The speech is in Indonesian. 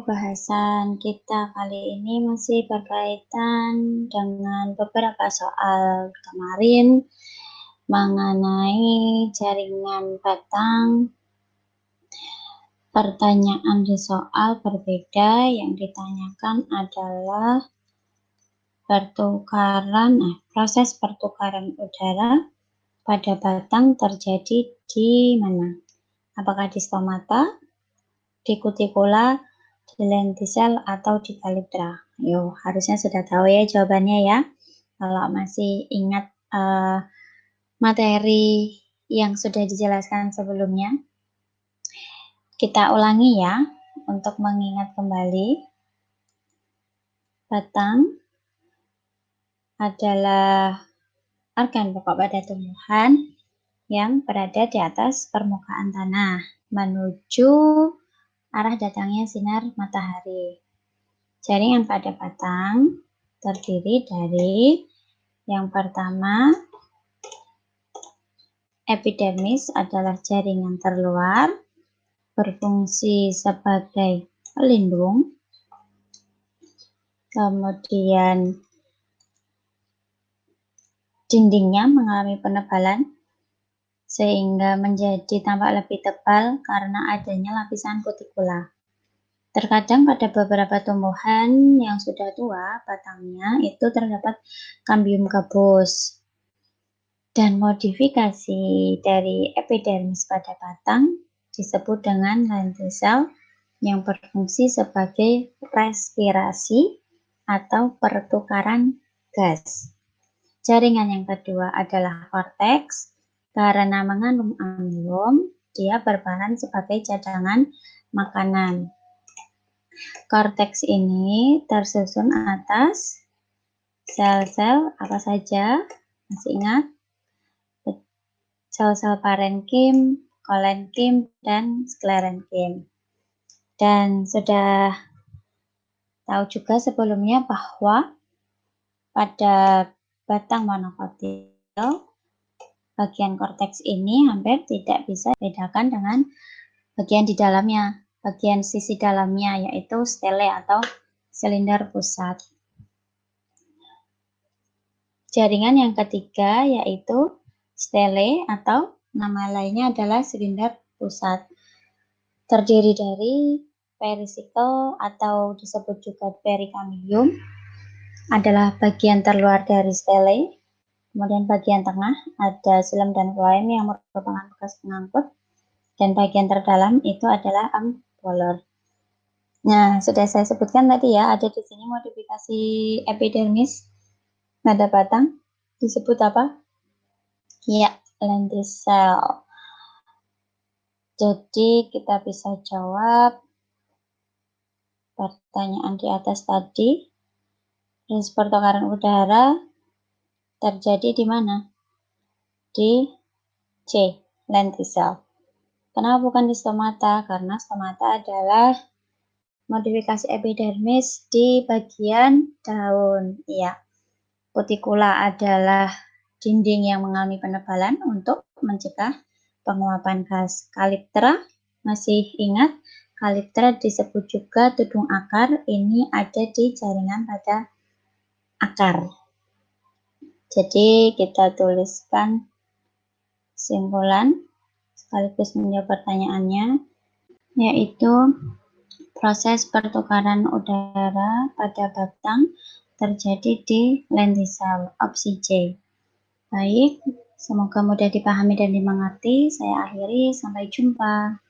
bahasan kita kali ini masih berkaitan dengan beberapa soal kemarin mengenai jaringan batang. Pertanyaan di soal berbeda, yang ditanyakan adalah proses pertukaran udara pada batang terjadi di mana? Apakah di stomata, di cuticula, di lenticel, atau di calyptra? Yo, harusnya sudah tahu ya jawabannya ya. Kalau masih ingat materi yang sudah dijelaskan sebelumnya, kita ulangi ya untuk mengingat kembali. Batang adalah organ pokok pada tumbuhan yang berada di atas permukaan tanah menuju arah datangnya sinar matahari. Jaringan pada batang terdiri dari yang pertama, epidermis adalah jaringan terluar berfungsi sebagai pelindung. Kemudian dindingnya mengalami penebalan sehingga menjadi tampak lebih tebal karena adanya lapisan kutikula. Terkadang pada beberapa tumbuhan yang sudah tua, batangnya itu terdapat kambium gabus. Dan modifikasi dari epidermis pada batang disebut dengan lenticel yang berfungsi sebagai respirasi atau pertukaran gas. Jaringan yang kedua adalah korteks. Karena mengandung amilum, dia berperan sebagai cadangan makanan. Korteks ini tersusun atas sel-sel apa saja? Masih ingat? Sel-sel parenkim, kolenkim, dan sklerenkim. Dan sudah tahu juga sebelumnya bahwa pada batang monokotil, bagian korteks ini hampir tidak bisa dibedakan dengan bagian di dalamnya, bagian sisi dalamnya, yaitu stele atau silinder pusat. Jaringan yang ketiga yaitu stele atau nama lainnya adalah silinder pusat. Terdiri dari perisikkel atau disebut juga perikambium, adalah bagian terluar dari stele. Kemudian bagian tengah ada xilem dan floem yang merupakan bekas pengangkut, dan bagian terdalam itu adalah ampuller. Nah, sudah saya sebutkan tadi ya, ada di sini modifikasi epidermis pada batang disebut apa? Ya, lenticel. Jadi kita bisa jawab pertanyaan di atas tadi. Proses pertukaran udara terjadi di mana? Di C, lenticel. Kenapa bukan di stomata? Karena stomata adalah modifikasi epidermis di bagian daun. Ya, cuticula adalah dinding yang mengalami penebalan untuk mencegah penguapan gas. Calyptra, masih ingat? Calyptra disebut juga tudung akar. Ini ada di jaringan pada akar. Jadi kita tuliskan kesimpulan sekaligus menjawab pertanyaannya, yaitu proses pertukaran udara pada batang terjadi di lenticel, opsi C. Baik, semoga mudah dipahami dan dimengerti. Saya akhiri, sampai jumpa.